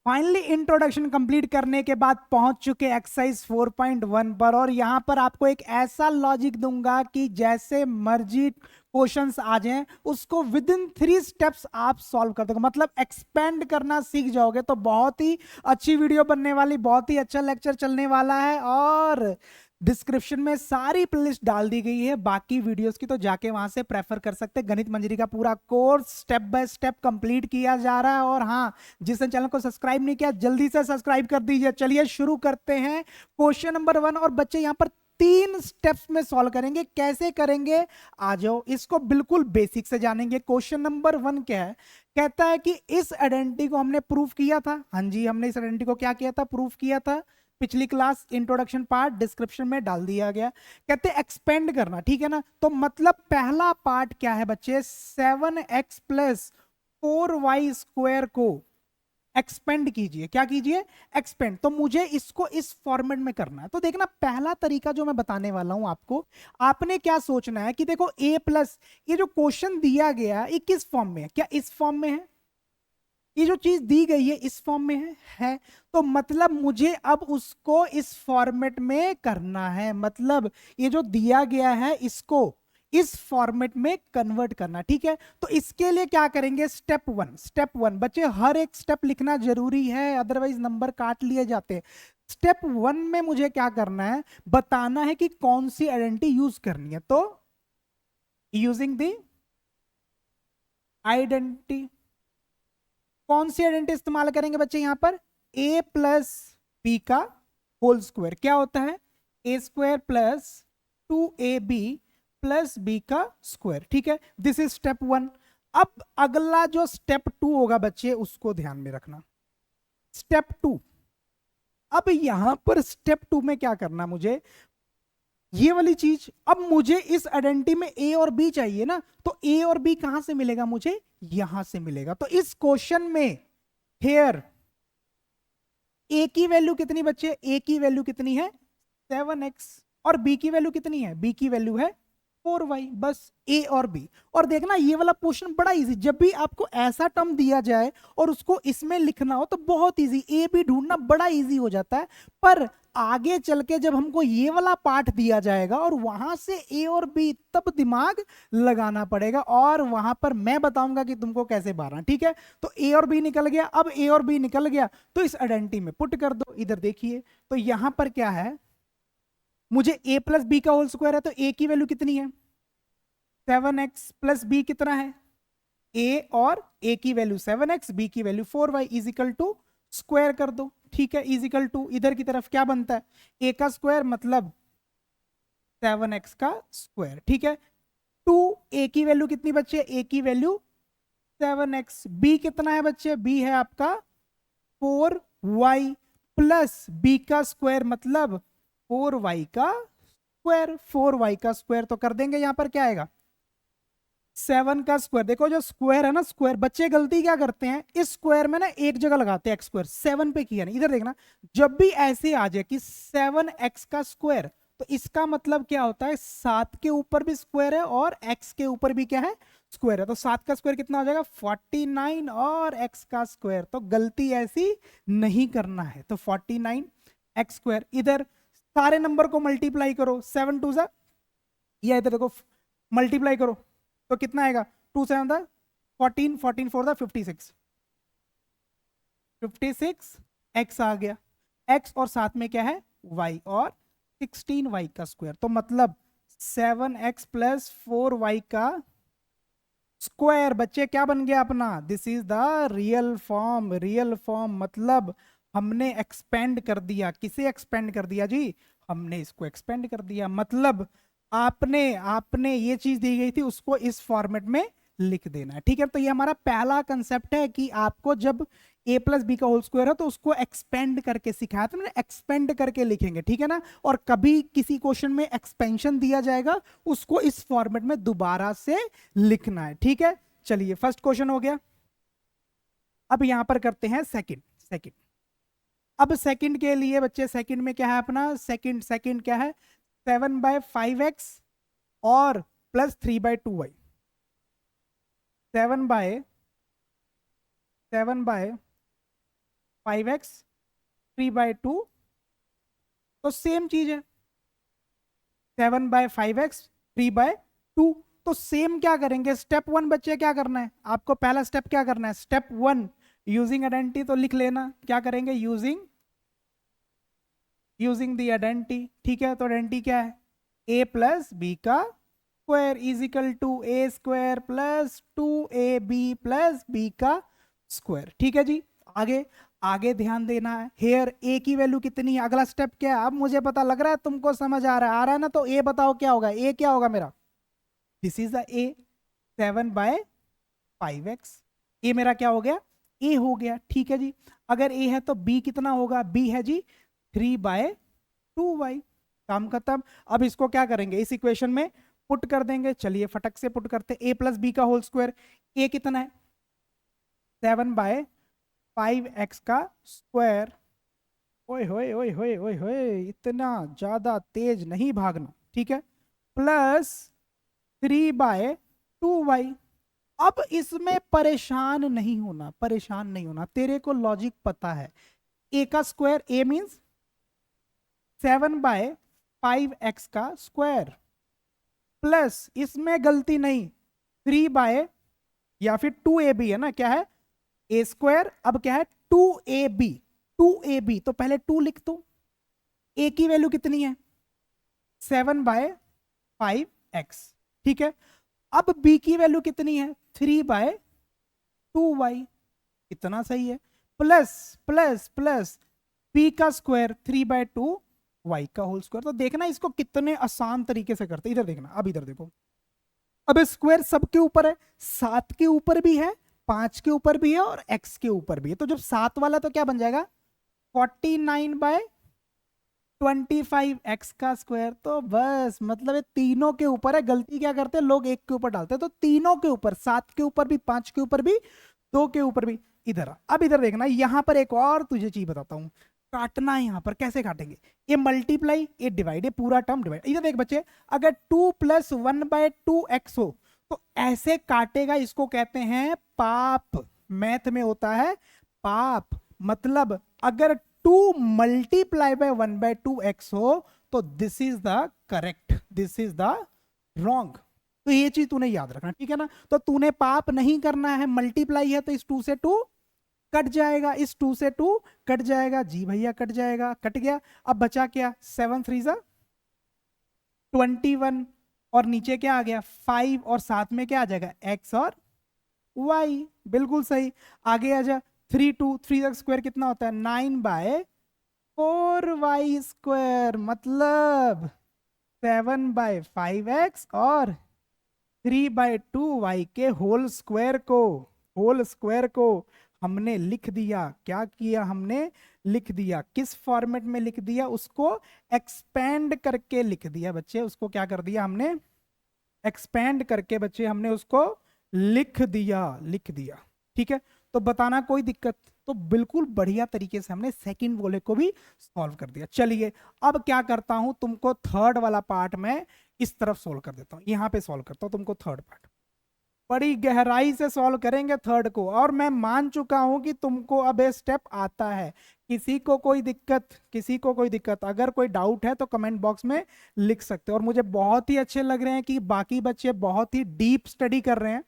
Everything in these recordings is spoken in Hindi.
फाइनली इंट्रोडक्शन कंप्लीट करने के बाद पहुंच चुके एक्सरसाइज 4.1 पर, और यहां पर आपको एक ऐसा लॉजिक दूंगा कि जैसे मर्जी क्वेश्चंस आ जाएं उसको विद इन 3 स्टेप्स आप सॉल्व कर दोगे, मतलब एक्सपेंड करना सीख जाओगे। तो बहुत ही अच्छी वीडियो बनने वाली, बहुत ही अच्छा लेक्चर चलने वाला है, और डिस्क्रिप्शन में सारी प्लेलिस्ट डाल दी गई है बाकी वीडियोस की, तो जाके वहां से प्रेफर कर सकते हैं। गणित मंजरी का पूरा course step by step complete किया जा रहा है। और हाँ, जिसने चैनल को सब्सक्राइब नहीं किया जल्दी से सब्सक्राइब कर दीजिए। चलिए शुरू करते हैं क्वेश्चन नंबर 1। और बच्चे यहां पर 3 स्टेप्स में सॉल्व करेंगे। कैसे करेंगे, आ जाओ, इसको बिल्कुल बेसिक से जानेंगे। क्वेश्चन नंबर 1 क्या है, कहता है कि इस आइडेंटिटी को हमने प्रूफ किया था। हाँ जी, हमने इस आइडेंटिटी को क्या किया था, प्रूफ किया था। पिछली क्लास इंट्रोडक्शन पार्ट डिस्क्रिप्शन में डाल दिया गया। कहते एक्सपेंड करना, ठीक है ना। तो मतलब पहला पार्ट क्या है बच्चे, 7x प्लस 4y² को एक्सपेंड कीजिए। क्या कीजिए, एक्सपेंड। तो मुझे इसको इस फॉर्मेट में करना है। तो देखना, पहला तरीका जो मैं बताने वाला हूं आपको, आपने क्या सोचना है कि देखो a प्लस, ये जो क्वेश्चन दिया गया ये किस फॉर्म में है, क्या इस फॉर्म में है, ये जो चीज दी गई है इस फॉर्म में है। तो मतलब मुझे अब उसको इस फॉर्मेट में करना है, मतलब ये जो दिया गया है इसको इस फॉर्मेट में कन्वर्ट करना, ठीक है। तो इसके लिए क्या करेंगे, स्टेप वन बच्चे, हर एक स्टेप लिखना जरूरी है, अदरवाइज नंबर काट लिए जाते हैं। स्टेप 1 में मुझे क्या करना है, बताना है कि कौन सी आइडेंटिटी यूज करनी है। तो यूजिंग द आइडेंटिटी, कौन सी आइडेंटिटी इस्तेमाल करेंगे बच्चे यहां पर, a प्लस बी का होल स्क्वायर। क्या होता है, a² plus 2ab plus B का स्क्वायर, ठीक है। This is step 1। अब अगला जो स्टेप 2 होगा बच्चे, उसको ध्यान में रखना। स्टेप 2, अब यहां पर स्टेप 2 में क्या करना मुझे, ये वाली चीज, अब मुझे इस आइडेंटिटी में ए और बी चाहिए ना। तो ए और बी कहां से मिलेगा, मुझे यहां से मिलेगा। तो इस क्वेश्चन में हेयर ए की वैल्यू कितनी बच्चे, ए की वैल्यू कितनी है 7x, और बी की वैल्यू कितनी है, बी की वैल्यू है 4y। बस ए और बी। और देखना ये वाला क्वेश्चन बड़ा इजी, जब भी आपको ऐसा टर्म दिया जाए और उसको इसमें लिखना हो तो बहुत इजी, ए बी ढूंढना बड़ा इजी हो जाता है। पर आगे चल के जब हमको ये वाला पार्ट दिया जाएगा और वहां से ए और बी, तब दिमाग लगाना पड़ेगा, और वहां पर मैं बताऊंगा कि तुमको कैसे बारना, ठीक है। तो ए और बी निकल गया। अब ए और बी निकल गया तो इस आइडेंटिटी में पुट कर दो। इधर देखिए, तो यहां पर क्या है, मुझे a प्लस बी का होल स्क्वायर है, तो a की वैल्यू कितनी है 7x प्लस बी कितना है a, और a की वैल्यू 7x, b की value 4y is equal to square कर दो, ठीक है। इजिकल टू इधर की तरफ क्या बनता है, a का स्क्वायर मतलब 7x का स्क्वायर, ठीक है। 2a की वैल्यू कितनी बच्चे, a की वैल्यू 7x, b कितना है बच्चे, b है आपका 4y प्लस बी का स्क्वायर मतलब 4y का स्क्वायर। 4y का स्क्वायर तो कर देंगे, यहां पर क्या आएगा 7 का स्क्वायर। देखो जो स्क्वायर है ना, स्क्वायर, बच्चे गलती क्या करते हैं, इस स्क्वायर में ना एक जगह लगाते हैं एक्स स्क्वायर, 7 पे किया नहीं। इधर देखना, जब भी ऐसे आ जाए कि 7x का स्क्वायर, तो इसका मतलब क्या होता है, 7 के ऊपर भी स्क्वायर है और x के ऊपर भी क्या है, स्क्वायर है। तो 7 का स्क्वायर कितना हो जाएगा 49, और x का स्क्वायर, तो गलती ऐसी नहीं करना है। तो 49x², इधर सारे नंबर को मल्टीप्लाई करो, 7 टू ज़ा, या इधर देखो मल्टीप्लाई करो तो कितना आएगा, 2 7 दा 14, 14 4 दा 56, 56 x आ गया, x और साथ में क्या है y, और 16y का स्क्वायर। तो मतलब 7x प्लस 4y का स्क्वायर बच्चे क्या बन गया अपना, this is the real form. Real form मतलब हमने एक्सपेंड कर दिया। किसे एक्सपेंड कर दिया जी, हमने इसको एक्सपेंड कर दिया। मतलब आपने आपने ये चीज दी गई थी उसको इस फॉर्मेट में लिख देना है, ठीक है। तो ये हमारा पहला कंसेप्ट है कि आपको जब a प्लस बी का होल स्क्वायर है तो उसको एक्सपेंड करके सिखाया, तो मैंने एक्सपेंड करके लिखेंगे, ठीक है ना। और कभी किसी क्वेश्चन में एक्सपेंशन दिया जाएगा, उसको इस फॉर्मेट में दोबारा से लिखना है, ठीक है। चलिए फर्स्ट क्वेश्चन हो गया। अब यहां पर करते हैं सेकंड। सेकंड, अब सेकंड के लिए बच्चे, सेकंड में क्या है अपना, सेकंड सेकंड क्या है 7/5x और प्लस 3/2y। 7/5 5x 3/2, तो सेम चीज है 7/5x 3/2। तो सेम क्या करेंगे, स्टेप 1 बच्चे क्या करना है आपको, पहला स्टेप क्या करना है, स्टेप 1 यूजिंग आइडेंटिटी, तो लिख लेना क्या करेंगे, यूजिंग दी आइडेंटिटी। ठीक है, तो आइडेंटिटी क्या है, a प्लस बी का square is equal to A square plus 2ab plus B का स्क्वायर। ठीक है जी, आगे आगे ध्यान देना है, हेयर a की वैल्यू कितनी है, अगला स्टेप क्या है, अब मुझे पता लग रहा है तुमको समझ आ रहा है ना, तो a बताओ क्या होगा, a क्या होगा मेरा, this is the a 7/5x, a मेरा क्या हो गया, a हो गया। ठीक है जी, अगर a है तो b कितना होगा, b है जी 3/2y, काम खत्म। अब इसको क्या करेंगे, इस इक्वेशन में पुट कर देंगे, चलिए फटक से पुट करते, a प्लस बी का होल स्क्वायर, a कितना है 7/5x का स्क्वायर, ओए होए ओए होए ओए होए, इतना ज्यादा तेज नहीं भागना, ठीक है, प्लस 3/2y। अब इसमें परेशान नहीं होना, परेशान नहीं होना, तेरे को लॉजिक पता है, a का स्क्वायर, a मीन्स 7/5x का स्क्वायर, प्लस इसमें गलती नहीं 3 या फिर 2ab है ना, क्या है a स्क्वायर, अब क्या है 2ab, 2ab तो पहले 2 लिख दो, a की वैल्यू कितनी है 7/5x, ठीक है, अब b की वैल्यू कितनी है 3/2y, इतना सही है, प्लस प्लस प्लस b का स्क्वायर 3/2y का होल स्क्वायर। तो देखना इसको कितने आसान तरीके से करते, इधर देखना, अब इधर देखो, अब स्क्वायर सबके ऊपर है, 7 के ऊपर भी है, 5 के ऊपर भी है और x के ऊपर भी है, तो जब 7 वाला तो क्या बन जाएगा 49/25x का स्क्वायर, तो बस मतलब ये तीनों के ऊपर है, गलती क्या करते हैं लोग एक के ऊपर डालते हैं, तो तीनों के ऊपर, 7 के ऊपर भी, 5 के ऊपर भी, 2 के ऊपर भी। इधर अब इधर देखना, यहां पर एक और तुझे चीज बताता हूं, काटना है यहां पर, कैसे काटेंगे, ये मल्टीप्लाई ये डिवाइड, ये पूरा टर्म डिवाइड, इधर देख बच्चे, अगर 2 + 1/2x हो तो ऐसे काटेगा, इसको कहते हैं पाप, मैथ में होता है पाप, मतलब अगर 2 × 1/2x हो तो this is the correct, this is the wrong, तो ये चीज तूने याद रखना, ठीक है ना, तो तूने पाप नहीं करना है, मल्टीप्लाई है तो इस 2 से 2 कट जाएगा, इस 2 से 2 कट जाएगा, जी भैया कट जाएगा, कट गया, अब बचा क्या 7 3 = 21, और नीचे क्या आ गया 5, और साथ में क्या आ जाएगा x और y, बिल्कुल सही, आगे आ जा 3 का स्क्वायर कितना होता है 9/4y स्क्वायर, मतलब 7/5x और 3/2y के होल स्क्वायर को हमने लिख दिया, क्या किया हमने लिख दिया, किस फॉर्मेट में लिख दिया, उसको एक्सपेंड करके लिख दिया बच्चे, उसको क्या कर दिया हमने एक्सपेंड करके बच्चे हमने उसको लिख दिया, ठीक है, तो बताना कोई दिक्कत, तो बिल्कुल बढ़िया तरीके से हमने सेकंड वाले को भी सॉल्व कर दिया। चलिए अब क्या करता हूं, तुमको थर्ड वाला पार्ट में इस तरफ सॉल्व कर देता हूं, यहां पे सॉल्व करता हूं तुमको थर्ड पार्ट, बड़ी गहराई से सॉल्व करेंगे थर्ड को, और मैं मान चुका हूं कि तुमको अब ये स्टेप आता है, किसी को कोई दिक्कत, अगर कोई डाउट है तो कमेंट बॉक्स में लिख सकते हो, और मुझे बहुत ही अच्छे लग रहे हैं कि बाकी बच्चे बहुत ही डीप स्टडी कर रहे हैं,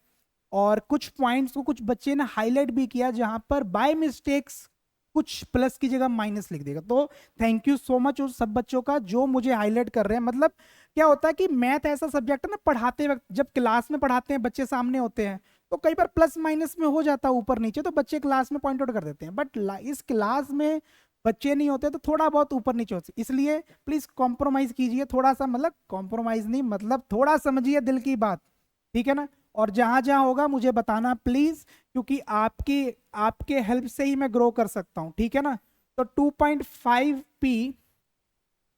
और कुछ पॉइंट्स को कुछ बच्चे ने हाईलाइट भी किया जहां पर बाय मिस्टेक्स कुछ प्लस की जगह माइनस लिख देगा, तो थैंक यू सो मच उस सब बच्चों का जो मुझे हाईलाइट कर रहे हैं। मतलब क्या होता है कि मैथ ऐसा सब्जेक्ट है ना, पढ़ाते वक्त जब क्लास में पढ़ाते हैं बच्चे सामने होते हैं तो कई बार प्लस माइनस में हो जाता है ऊपर नीचे, तो बच्चे क्लास में पॉइंट आउट कर देते हैं, बट इस क्लास में बच्चे नहीं होते तो थोड़ा बहुत ऊपर नीचे होते, इसलिए प्लीज कॉम्प्रोमाइज कीजिए थोड़ा सा, मतलब कॉम्प्रोमाइज नहीं, मतलब थोड़ा समझिए दिल की बात, ठीक है ना, और जहां जहां होगा मुझे बताना प्लीज, क्योंकि आपके हेल्प से ही मैं ग्रो कर सकता हूं, ठीक है ना, तो 2.5p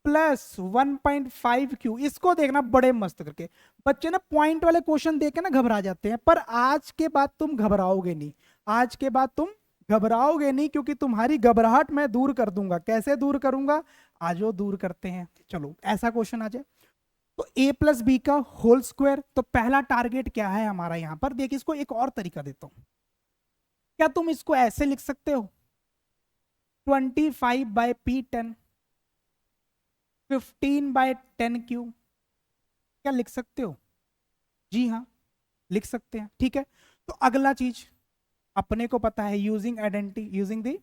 + 1.5q, इसको देखना बड़े मस्त करके, बच्चे ना पॉइंट वाले क्वेश्चन देख के ना घबरा जाते हैं, पर आज के बाद तुम घबराओगे नहीं, आज के बाद तुम घबराओगे नहीं, क्योंकि तुम्हारी घबराहट मैं दूर कर दूंगा, कैसे दूर करूंगा, आजो दूर करते हैं, चलो ऐसा क्वेश्चन आ जाए, तो a + b का होल स्क्वायर, तो पहला टारगेट क्या है हमारा यहां पर, देखिए इसको एक और तरीका देता हूं, क्या तुम इसको ऐसे लिख सकते हो, 25/P10, 15/10 क्यू। क्या लिख सकते हो? जी हाँ, लिख सकते हैं। ठीक है, तो अगला चीज अपने को पता है, यूजिंग आइडेंटिटी, यूजिंग दी,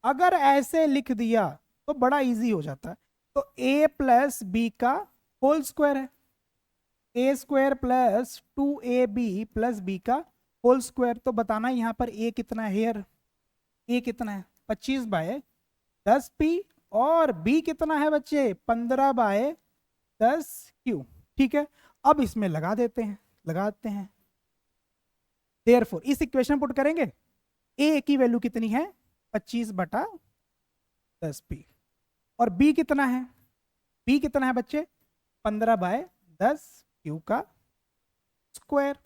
अगर ऐसे लिख दिया तो बड़ा इजी हो जाता है। तो a प्लस बी का होल स्क्वायर है, a² plus 2ab plus B का होल स्क्वायर। तो बताना यहाँ पर a कितना है यार, a कितना है 25/10p, और b कितना है बच्चे 15/10q। ठीक है, अब इसमें लगा देते हैं, लगाते हैं। देयरफॉर इस इक्वेशन पुट करेंगे, a की वैल्यू कितनी है 25/10p, और b कितना है, b कितना है बच्चे 15/10q का स्क्वायर।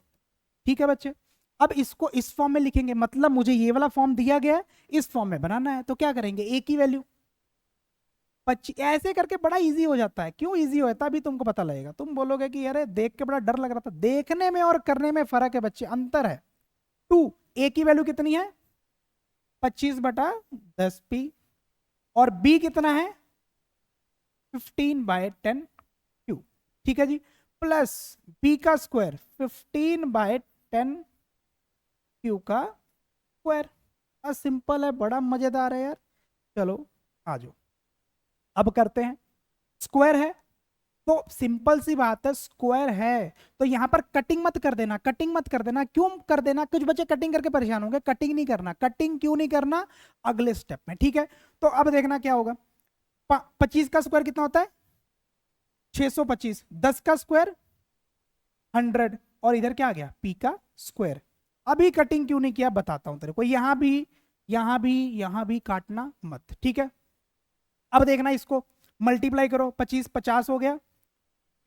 ठीक है बच्चे, अब इसको इस फॉर्म में लिखेंगे, मतलब मुझे ये वाला फॉर्म दिया गया है, इस फॉर्म में बनाना है। तो क्या करेंगे, a की वैल्यू 25, ऐसे करके बड़ा इजी हो जाता है। क्यों इजी होता है अभी तुमको पता लगेगा। तुम बोलोगे कि यार देख के बड़ा डर लग रहा था, देखने में और करने में फर्क है बच्चे, अंतर है। 2, a की वैल्यू कितनी है 25/10p, और b कितना है 15/10q। ठीक है जी, प्लस b का स्क्वायर 15/10q का स्क्वायर। सिंपल है, बड़ा मजेदार है यार। चलो आ जाओ, अब करते हैं। स्क्वायर है तो सिंपल सी बात है, स्क्वायर है तो यहां पर कटिंग मत कर देना, कटिंग मत कर देना। क्यों कर देना, कुछ बच्चे कटिंग करके परेशान होंगे, कटिंग नहीं करना। कटिंग क्यों नहीं करना, अगले स्टेप में। ठीक है, तो अब देखना क्या होगा। 25 का स्क्वायर कितना होता है 625, 10 का स्क्वायर 100, और इधर क्या आ गया p का स्क्वायर। अभी कटिंग क्यों नहीं किया बताता हूं तेरे को, यहां भी यहां भी यहां भी काटना मत। ठीक है, अब देखना इसको मल्टीप्लाई करो, 25 50 हो गया,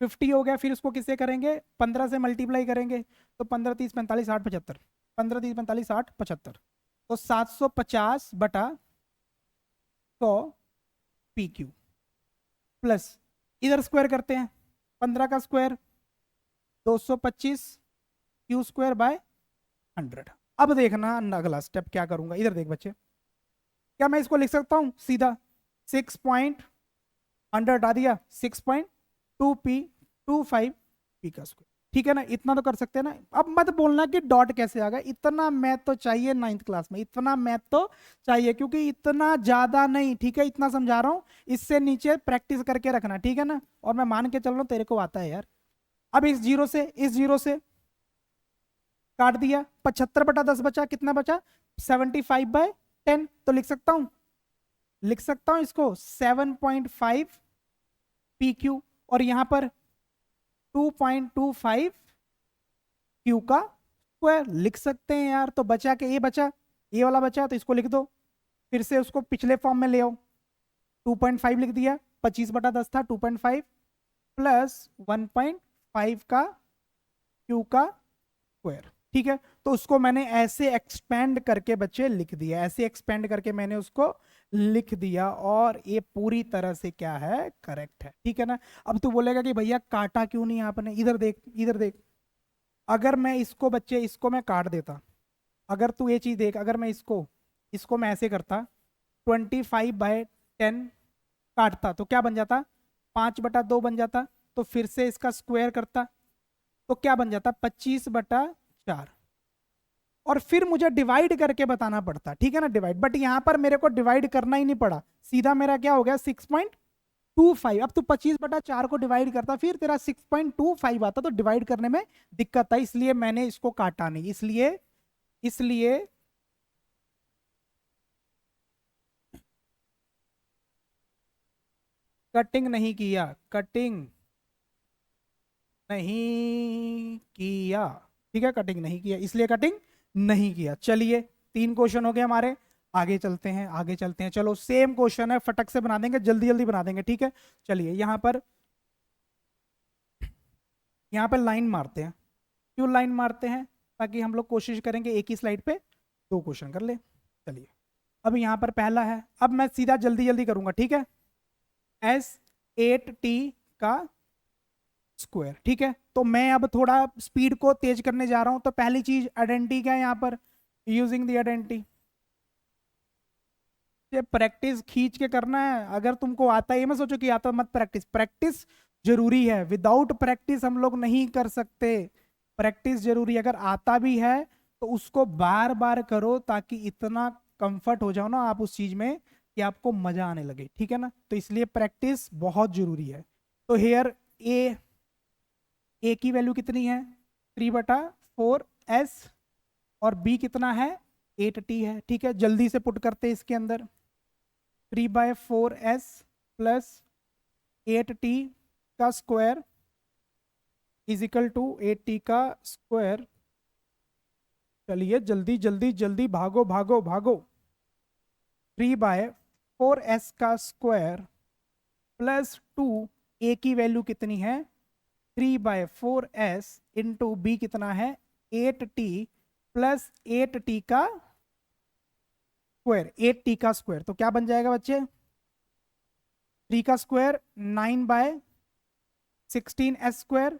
50 हो गया, फिर उसको किससे करेंगे 15 से मल्टीप्लाई करेंगे। तो 15 30 45 60 75, 15 30 45 60 75, तो 750/100 PQ, प्लस इधर स्क्वायर करते हैं, 15 का स्क्वायर 225 Q²/100। अब देखना अगला स्टेप क्या करूंगा, इधर देख बच्चे, क्या मैं इसको लिख सकता हूं सीधा 6.100 हटा दिया 6.25p का स्क्वायर। ठीक है ना, इतना तो कर सकते हैं ना। अब मत बोलना कि डॉट कैसे आ गया, इतना मैथ तो चाहिए 9th क्लास में, इतना मैथ तो चाहिए, क्योंकि इतना ज्यादा नहीं। ठीक है, इतना समझा रहा हूं, इससे नीचे प्रैक्टिस करके रखना। ठीक है ना, और मैं मान के चल रहा हूं तेरे को आता है यार। अब इस जीरो से काट दिया, 75/10 बचा, कितना बचा 75/10। तो लिख सकता हूं, लिख सकता हूं इसको 7.5 PQ, और यहां पर 2.25 Q का स्क्वायर लिख सकते हैं यार। तो बचा के ये बचा, ये वाला बचा, तो इसको लिख दो, फिर से उसको पिछले फॉर्म में ले आओ, 2.5 लिख दिया, 25/10 था 2.5 प्लस 1.5 का Q का स्क्वायर। ठीक है, तो उसको मैंने ऐसे एक्सपेंड करके बच्चे लिख दिया, ऐसे एक्सपेंड करके मैंने उसको लिख दिया, और ये पूरी तरह से क्या है करेक्ट है। ठीक है ना, अब तू बोलेगा कि भैया काटा क्यों नहीं आपने, इधर देख, इधर देख। अगर मैं इसको बच्चे, इसको मैं काट देता, अगर तू ये चीज देख, अगर मैं इसको इसको मैं ऐसे करता 25/10 काटता, तो क्या बन जाता 5/2 बन जाता, तो फिर से इसका स्क्वायर करता तो क्या बन जाता 25/4, और फिर मुझे डिवाइड करके बताना पड़ता। ठीक है ना, डिवाइड, बट यहां पर मेरे को डिवाइड करना ही नहीं पड़ा, सीधा मेरा क्या हो गया 6.25। अब तू 25/4 को डिवाइड करता, फिर तेरा 6.25 आता, तो डिवाइड करने में दिक्कत था, इसलिए मैंने इसको काटा नहीं, इसलिए इसलिए कटिंग नहीं किया, कटिंग नहीं किया। ठीक है, कटिंग नहीं किया, इसलिए कटिंग नहीं किया। चलिए 3 क्वेश्चन हो गए हमारे, आगे चलते हैं, आगे चलते हैं। चलो सेम क्वेश्चन है, फटक से बना देंगे, जल्दी जल्दी बना देंगे। ठीक है, चलिए यहाँ पर लाइन मारते हैं। क्यों लाइन मारते हैं, ताकि हम लोग कोशिश करेंगे एक ही स्लाइड पे 2 क्वेश्चन कर ले। चलिए, अब यहाँ पर पहला है, अब मैं सीधा जल्दी जल्दी करूंगा। ठीक है, S8t का स्क्वायर। ठीक है, तो मैं अब थोड़ा स्पीड को तेज करने जा रहा हूं। तो पहली चीज आइडेंटिटी क्या है यहाँ पर, यूजिंग द आइडेंटिटी, ये प्रैक्टिस खींच के करना है। अगर तुमको आता है, ये मत सोचो कि आता मत, प्रैक्टिस प्रैक्टिस जरूरी है। विदाउट प्रैक्टिस हम लोग नहीं कर सकते। प्रैक्टिस जरूरी है। अगर आता भी है तो उसको बार बार करो, ताकि इतना कंफर्ट हो जाओ ना आप उस चीज में कि आपको मजा आने लगे, ठीक है ना। तो इसलिए प्रैक्टिस बहुत जरूरी है। तो हेयर ए की वैल्यू कितनी है, 3/4s, और बी कितना है, 8t है, ठीक है। जल्दी से पुट करते हैं इसके अंदर, 3/4s प्लस 8t का square is equal to 8t का स्क्वायर। चलिए जल्दी जल्दी जल्दी, भागो भागो भागो। 3/4s का स्क्वायर प्लस 2, ए की वैल्यू कितनी है, 3/4s इंटू बी कितना है, 8t प्लस 8t का स्क्वायर, 8t का स्क्वायर। तो क्या बन जाएगा बच्चे, 3 का स्क्वायर 9/16s स्क्वायर,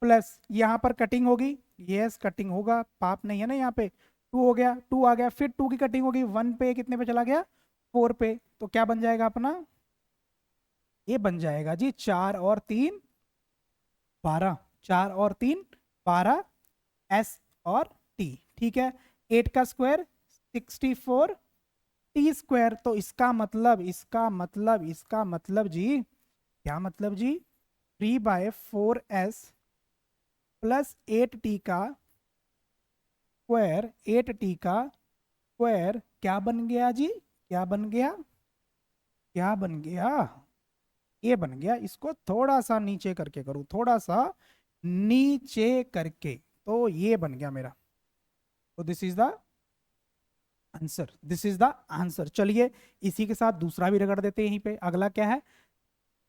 प्लस यहां पर कटिंग होगी, यस कटिंग होगा, पाप नहीं है ना यहाँ पे। 2 हो गया, 2 आ गया, फिर 2 की कटिंग होगी, 1 पे कितने पे चला गया, 4 पे। तो क्या बन जाएगा अपना, ये बन जाएगा जी 4 और 3 12, 4 और 3 12, एस और टी, ठीक है। 8 का स्क्वायर 64 टी स्क्वायर। तो इसका मतलब जी, क्या मतलब जी, 3/4s प्लस 8t का स्क्वायर, 8t का स्क्वायर क्या बन गया जी, क्या बन गया, क्या बन गया, ये बन गया। इसको थोड़ा सा नीचे करके करूं, थोड़ा सा नीचे करके, तो ये बन गया मेरा। तो this is the answer, this is the answer. चलिए इसी के साथ दूसरा भी रगड़ देते हैं यहीं पे। अगला क्या है,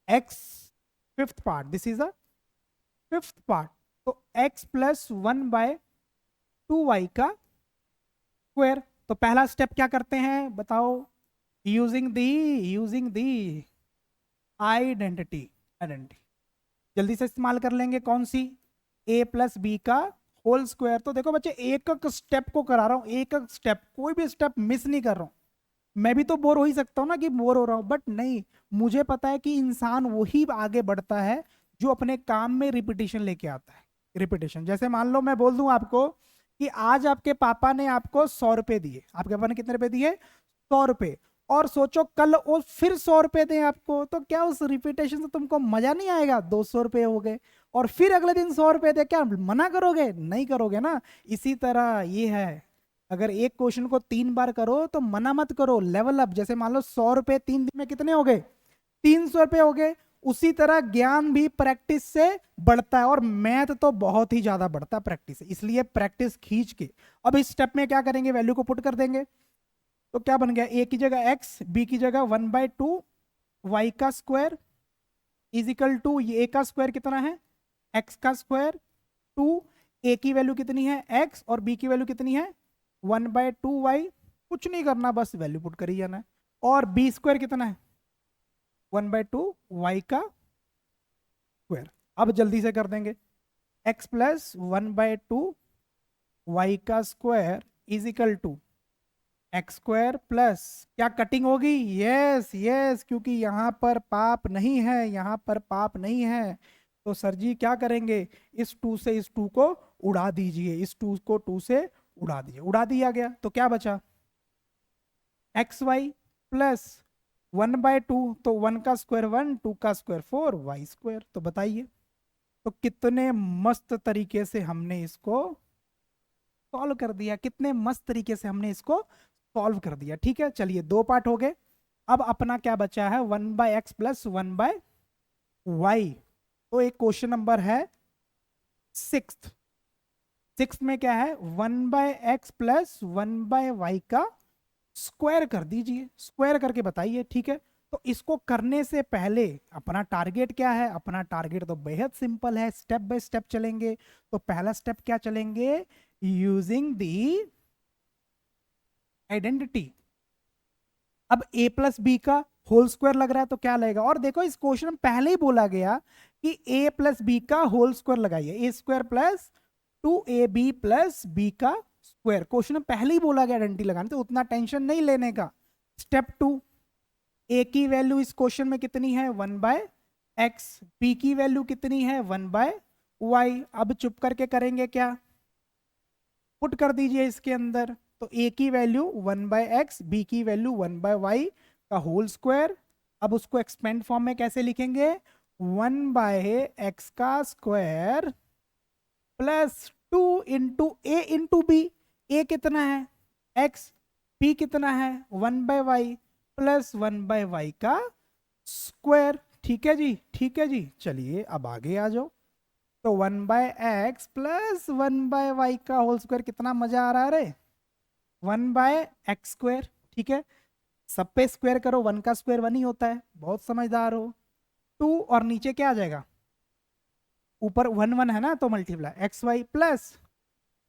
x fifth part, this is the fifth part. तो x प्लस 1/2y का स्क्वायर। तो पहला स्टेप क्या करते हैं बताओ, यूजिंग दी आइडेंटिटी, जल्दी से इस्तेमाल कर लेंगे। कौन सी, a प्लस बी का होल स्क्वायर। तो देखो बच्चे, एक एक स्टेप को करा रहा हूं, एक एक स्टेप, कोई भी स्टेप मिस नहीं कर रहा हूं। मैं भी तो बोर हो ही सकता हूं ना कि बोर हो रहा हूं, बट नहीं, मुझे पता है कि इंसान वही आगे बढ़ता है जो अपने काम में रिपीटेशन लेके आता है। रिपीटेशन, जैसे मान लो मैं बोल दूं आपको कि आज आपके पापा ने आपको 100 रुपए दिए, आपके पापा ने कितने रुपए दिए, 100 रुपए, और सोचो कल वो फिर 100 रुपए दें आपको, तो क्या उस रिपीटेशन से तुमको मजा नहीं आएगा, 200 रुपए हो गए, और फिर अगले दिन 100 रुपए दे, क्या मना करोगे, नहीं करोगे ना। इसी तरह ये है, अगर एक क्वेश्चन को 3 बार करो तो मना मत करो, लेवल अप। जैसे मान लो 100 रुपए 3 दिन में कितने हो गए, 300 रुपए हो गए। उसी तरह ज्ञान भी प्रैक्टिस से बढ़ता है, और मैथ तो बहुत ही ज्यादा बढ़ता है प्रैक्टिस से। इसलिए प्रैक्टिस खींच के अब इस स्टेप में क्या करेंगे, वैल्यू को पुट कर देंगे। तो क्या बन गया, ए की जगह x, बी की जगह 1/2 y का स्क्वायर इज इक्वल टू, ये a का स्क्वायर कितना है, x का स्क्वायर 2, a की वैल्यू कितनी है x, और b की वैल्यू कितनी है 1/2y। कुछ नहीं करना, बस वैल्यू पुट करी जाना है। और b स्क्वायर कितना है, 1/2y का स्क्वायर। अब जल्दी से कर देंगे, x प्लस 1/2y का square is equal to X square plus, क्या कटिंग होगी, यस यस, क्योंकि यहां पर पाप नहीं है, यहां पर पाप नहीं है। तो सर जी क्या करेंगे, इस 2 से इस 2 को उड़ा दीजिए, इस 2 को 2 से उड़ा दीजिए, उड़ा दिया गया। तो क्या बचा, एक्स वाई प्लस 1/2, तो 1 का स्क्वायर 1, 2 का स्क्वायर 4, वाई स्क्वायर। तो बताइए, तो कितने मस्त तरीके से हमने इसको सॉल्व कर दिया, कितने मस्त तरीके से हमने इसको सॉल्व कर दिया, ठीक है। चलिए 2 पार्ट हो गए। अब अपना क्या बचा है, 1/x प्लस 1/y। तो एक क्वेश्चन नंबर है सिक्स्थ, सिक्स्थ में क्या है, 1/x प्लस 1/y का स्क्वायर कर दीजिए, स्क्वायर करके बताइए, ठीक है। तो इसको करने से पहले अपना टारगेट क्या है, अपना टारगेट तो बेहद सिंपल है, स्टेप बाय स्टेप चलेंगे। तो पहला स्टेप क्या चलेंगे, यूजिंग दी आइडेंटिटी। अब a प्लस बी का होल स्क्वायर लग रहा है, तो क्या लगेगा, और देखो इस क्वेश्चन में पहले ही बोला गया कि a प्लस बी का होल स्क्वायर लगाइए, a square plus 2ab plus B का स्क्वायर। क्वेश्चन में पहले ही बोला गया आइडेंटिटी लगाने, तो उतना टेंशन नहीं लेने का, स्टेप 2, ए की वैल्यू इस क्वेश्चन में कितनी है 1/x, बी की वैल्यू कितनी है 1/y। अब चुप करके करेंगे क्या, पुट कर दीजिए इसके अंदर। तो ए की वैल्यू 1/x, बी की वैल्यू 1/y का होल स्क्वायर। अब उसको एक्सपेंड फॉर्म में कैसे लिखेंगे, 1/x का स्क्वायर प्लस 2 इंटू ए इंटू बी। ए कितना है x, बी कितना है 1/y प्लस 1/y का स्क्वायर। ठीक है जी, ठीक है जी। चलिए अब आगे आ जाओ। तो 1/x प्लस 1/y का होल स्क्वायर, कितना मजा आ रहा है रे, 1/x स्क्वायर। ठीक है, सब पे स्क्वायर करो, 1 का स्क्वायर 1 ही होता है, बहुत समझदार हो। 2 और नीचे क्या आ जाएगा, ऊपर 1 1 है ना, तो multiply x Y plus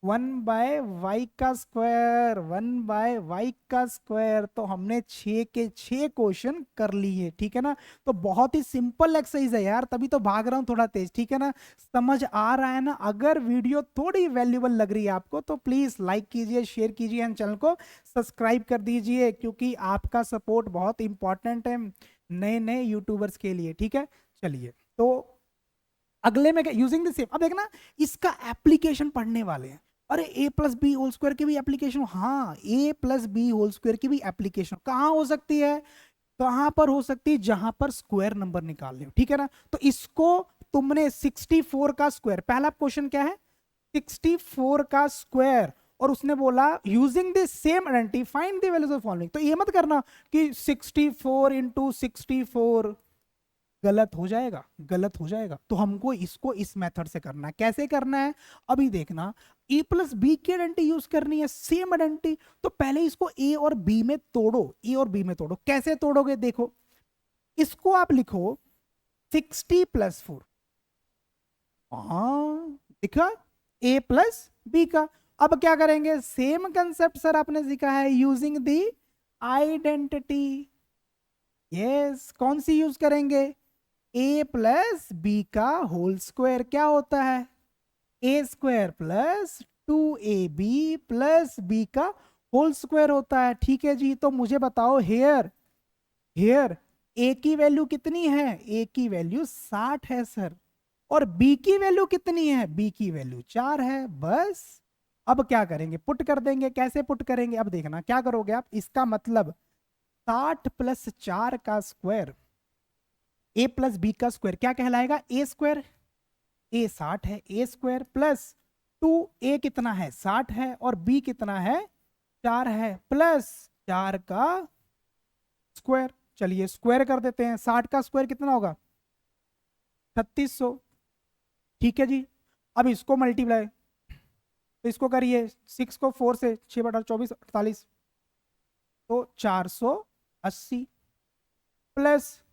1/y का स्क्वायर, 1/y का स्क्वायर। तो हमने 6 के 6 क्वेश्चन कर लिए। ठीक है ना, तो बहुत ही सिंपल एक्सरसाइज है यार, तभी तो भाग रहा हूं थोड़ा तेज। ठीक है ना, समझ आ रहा है ना। अगर वीडियो थोड़ी वैल्यूबल लग रही है आपको तो प्लीज लाइक कीजिए, शेयर कीजिए एंड चैनल को सब्सक्राइब कर दीजिए, क्योंकि आपका सपोर्ट बहुत इंपॉर्टेंट है नए नए यूट्यूबर्स के लिए। ठीक है, चलिए तो अगले में यूजिंग द सेम। अब देखना, इसका एप्लीकेशन पढ़ने वाले हैं। अरे ए प्लस बी होल स्क्वायर की भी एप्लीकेशन, हाँ ए प्लस बी होल स्क्वायर की भी एप्लीकेशन कहां हो सकती है, कहां पर हो सकती है, जहां पर स्क्वायर नंबर निकालने हो। ठीक है ना, तो इसको तुमने 64 का स्क्वायर, पहला क्वेश्चन क्या है 64 का स्क्वायर, और उसने बोला using the same identity find the values of following. तो ये मत करना कि 64 इंटू 64, गलत हो जाएगा, गलत हो जाएगा। तो हमको इसको इस मेथड से करना है। कैसे करना है, अभी देखना। ए प्लस बी की आइडेंटिटी यूज करनी है, सेम आइडेंटिटी। तो पहले इसको ए और बी में तोड़ो, ए और बी में तोड़ो। कैसे तोड़ोगे, देखो इसको आप लिखो 60 प्लस 4, हाँ दिखा, ए प्लस बी का। अब क्या करेंगे, सेम कंसेप्ट सर आपने सीखा है, यूजिंग द आइडेंटिटी। यस, कौन सी यूज करेंगे, ए प्लस बी का होल स्क्वायर क्या होता है, A square plus 2ab plus B का होल स्क्वायर होता है। ठीक है जी, तो मुझे बताओ हेयर, हेयर ए की वैल्यू कितनी है, ए की वैल्यू 60 है सर, और बी की वैल्यू कितनी है, बी की वैल्यू 4 है। बस अब क्या करेंगे, पुट कर देंगे। कैसे पुट करेंगे, अब देखना क्या करोगे आप, इसका मतलब 60 प्लस 4 का स्क्वायर, ए प्लस बी का स्क्वायर क्या कहलाएगा, ए स्क्वायर, ए 60 है, ए स्क्वायर प्लस 2, ए कितना है 60 है, और बी कितना है 4 है, प्लस 4 का स्क्वायर। चलिए स्क्वायर कर देते हैं, 60 का स्क्वायर कितना होगा 3600। ठीक है जी, अब इसको मल्टीप्लाई, तो इसको करिए 6 को 4 से, 6/24 48, तो 480 प्लस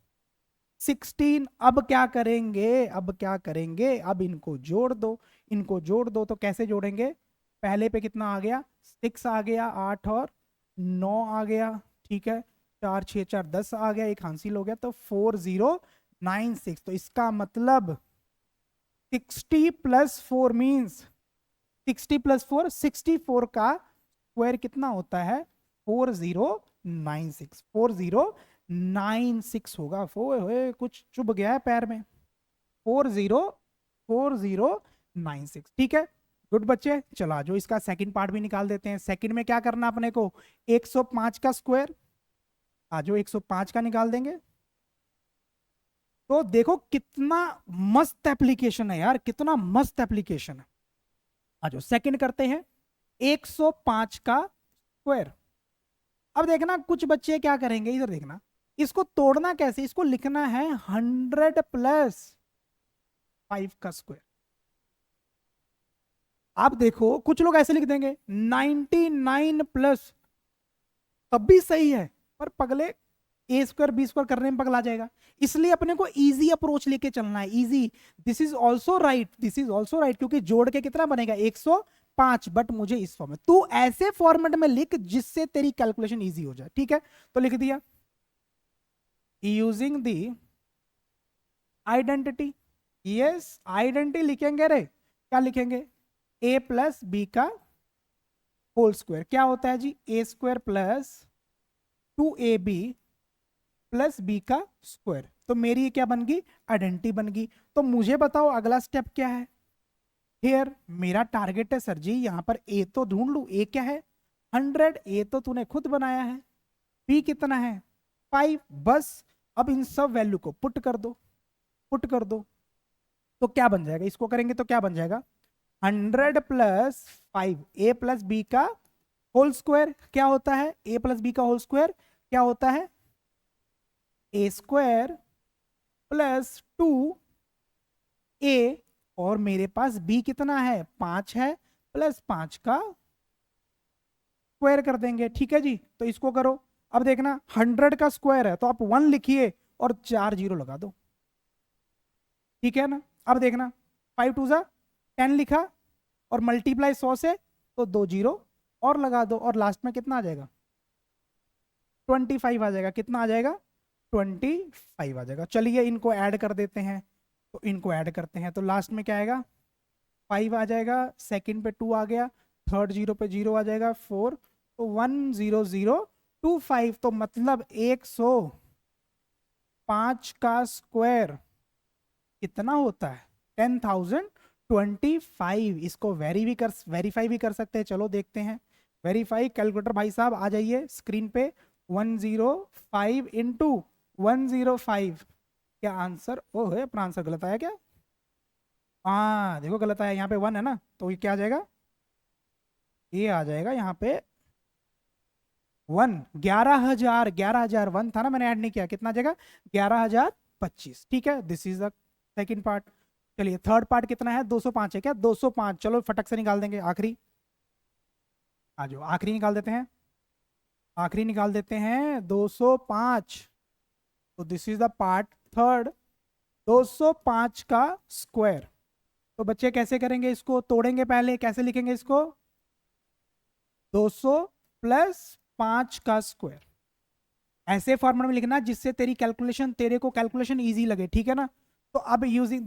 16। अब क्या करेंगे, अब क्या करेंगे, अब इनको जोड़ दो, इनको जोड़ दो। तो कैसे जोड़ेंगे, पहले पे कितना आ गया 6 आ गया, 8 और 9 आ गया। ठीक है, 4 6 4 10 आ गया, एक हासिल हो गया, तो 4096। तो इसका मतलब 60 प्लस 4 मीन्स 60 प्लस 4 64 का स्क्वायर कितना होता है 4096, 4096 होगा। कुछ चुभ गया है पैर में, 4096। ठीक है, गुड बच्चे। चला जो इसका सेकंड पार्ट भी निकाल देते हैं। सेकंड में क्या करना अपने को, 105 का स्क्वायर, आज 105 का निकाल देंगे। तो देखो कितना मस्त एप्लीकेशन है यार, कितना मस्त एप्लीकेशन है। आज सेकंड करते हैं, 105 का स्क्वायर। अब देखना कुछ बच्चे क्या करेंगे, इधर देखना, इसको तोड़ना कैसे, इसको लिखना है 100 प्लस 5 का स्क्वायर। आप देखो कुछ लोग ऐसे लिख देंगे 99 प्लस, तब भी सही है, पर पगले ए स्क्वायर बी स्क्वायर करने में पगला जाएगा। इसलिए अपने को इजी अप्रोच लेके चलना है, easy. This is also right, this is also right, क्योंकि जोड़ के कितना बनेगा 105, बट मुझे इस फॉर्म में, तू ऐसे फॉर्मेट में लिख जिससे तेरी कैलकुलेशन इजी हो जाए। ठीक है, तो लिख दिया using the identity. Yes, identity लिखेंगे रे, क्या लिखेंगे, ए प्लस बी का होल स्क्वायर क्या होता है जी, A square plus 2ab plus B का स्क्वायर। तो मेरी ये क्या बन गई, आइडेंटिटी बन गई। तो मुझे बताओ अगला स्टेप क्या है। हियर मेरा टारगेट है सर जी यहाँ पर ए तो ढूंढ लू, ए क्या है 100, ए तो तूने खुद बनाया है, बी कितना है 5, बस अब इन सब वैल्यू को पुट कर दो, पुट कर दो। तो क्या बन जाएगा, इसको करेंगे तो क्या बन जाएगा 100 प्लस 5 ए प्लस बी का होल स्क्वायर क्या होता है, ए प्लस बी का होल स्क्वायर क्या होता है ए स्क्वायर प्लस 2 ए, और मेरे पास बी कितना है 5 है, प्लस 5 का स्क्वायर कर देंगे। ठीक है जी, तो इसको करो। अब देखना 100 का स्क्वायर है तो आप 1 लिखिए और 4 जीरो लगा दो, ठीक है ना। अब देखना 5 2 जा 10 लिखा और मल्टीप्लाई 100 से तो 2 जीरो और लगा दो, और लास्ट में कितना आ जाएगा 25 आ जाएगा। कितना आ जाएगा 25 आ जाएगा। चलिए इनको ऐड कर देते हैं, तो इनको ऐड करते हैं तो लास्ट में क्या आएगा 5 आ जाएगा, सेकंड पे 2 आ गया, थर्ड जीरो पे 0 आ जाएगा 4, तो 10025। तो मतलब 105 का स्क्वायर कितना होता है 10,025। इसको वेरीफाई भी कर सकते हैं। चलो देखते हैं वेरीफाई। कैलकुलेटर भाई साहब आ जाइए स्क्रीन पे। 105 इंटू 105, क्या आंसर, ओह अपना आंसर गलत आया क्या, हाँ देखो गलत आया, यहाँ पे 1 है ना, तो ये क्या आ जाएगा, ये आ जाएगा यहाँ पे 1, 11,000 1 था ना, मैंने ऐड नहीं किया, कितना आ जाएगा 11,025। ठीक है, this is the second part. चलिए थर्ड पार्ट कितना है 205 है क्या, 205। चलो फटक से निकाल देंगे आखिरी, आ जाओ आखिरी निकाल देते हैं, आखिरी निकाल देते हैं 205। तो this is the part third, 205 का स्क्वायर। तो बच्चे कैसे करेंगे, इसको तोड़ेंगे पहले, कैसे लिखेंगे इसको 200 प्लस 5 का स्क्वायर, ऐसे फॉर्मेट में लिखना जिससे तेरी कैलकुलेशन, तेरे को कैलकुलेशन इजी लगे, ठीक है ना। तो अब यूजिंग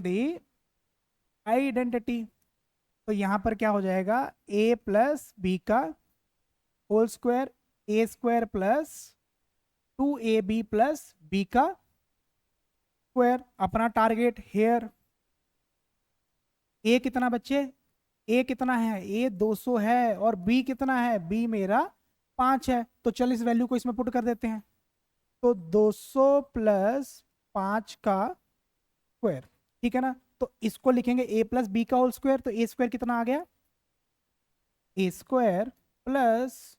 द आइडेंटिटी, तो यहां पर क्या हो जाएगा a प्लस बी का whole square, A square plus 2ab plus B का स्क्वायर। अपना टारगेट हेयर, ए कितना बच्चे, ए कितना है, ए 200 है, और बी कितना है, बी मेरा 5 है। तो चल इस वैल्यू को इसमें पुट कर देते हैं, तो 200 प्लस 5 का स्क्वायर, ठीक है ना। तो इसको लिखेंगे ए प्लस बी का होल स्क्वायर, तो ए स्क्वायर कितना आ गया ए स्क्वायर प्लस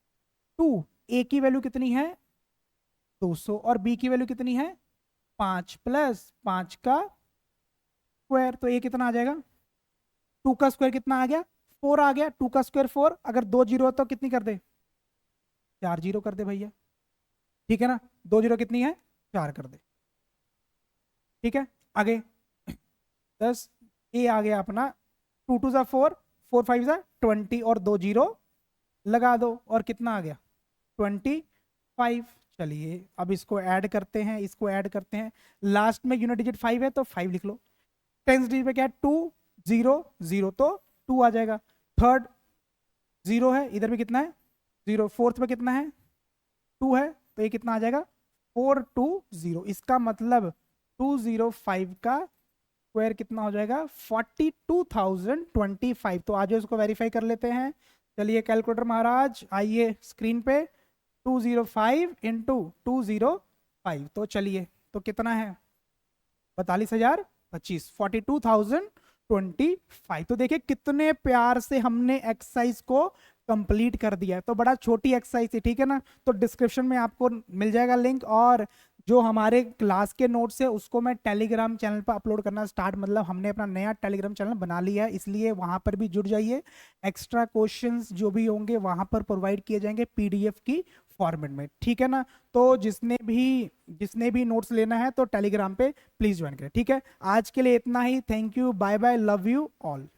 2, ए की वैल्यू कितनी है 200 और बी की वैल्यू कितनी है 5, प्लस 5 का स्क्वायर, तो ए कितना आ जाएगा 2 का स्क्वायर कितना आ गया 4 आ गया, 2 का स्क्वायर 4, अगर 2 जीरो है तो कितनी कर दे 4 जीरो कर दे भैया, ठीक है ना, 2 जीरो कितनी है 4 कर दे, ठीक है। आगे 10, ए आ गया अपना 2 2 जा 4, 4 5 जा 20, और 2 जीरो लगा दो, और कितना आ गया 25। चलिए अब इसको ऐड करते हैं, इसको ऐड करते हैं, लास्ट में यूनिट डिजिट 5 है तो 5 लिख लो, टेंस डिजिट पे क्या है 2 0 0, तो 2 आ जाएगा, थर्ड 0 है, इधर भी कितना है 0, फोर्थ पे कितना है 2 है, तो ये कितना आ जाएगा 420। इसका मतलब 205 का स्क्वायर कितना हो जाएगा 42,025। तो आज इसको वेरीफाई कर लेते हैं। चलिए कैलकुलेटर महाराज आइए स्क्रीन पे, 205 इंटू 205, तो चलिए तो कितना है 42,025, 42,025। तो देखिए कितने प्यार से हमने एक्सरसाइज को कंप्लीट कर दिया है। तो बड़ा छोटी एक्सरसाइज है, ठीक है ना। तो डिस्क्रिप्शन में आपको मिल जाएगा लिंक, और जो हमारे क्लास के नोट्स है उसको मैं टेलीग्राम चैनल पर अपलोड करना स्टार्ट, मतलब हमने अपना नया टेलीग्राम चैनल बना लिया है, इसलिए वहां पर भी जुड़ जाइए। एक्स्ट्रा क्वेश्चंस जो भी होंगे वहां पर प्रोवाइड किए जाएंगे पीडीएफ की फॉर्मेट में, ठीक है ना। तो जिसने भी नोट्स लेना है तो टेलीग्राम पे प्लीज ज्वाइन करें, ठीक है। आज के लिए इतना ही, thank you, bye bye, love you all.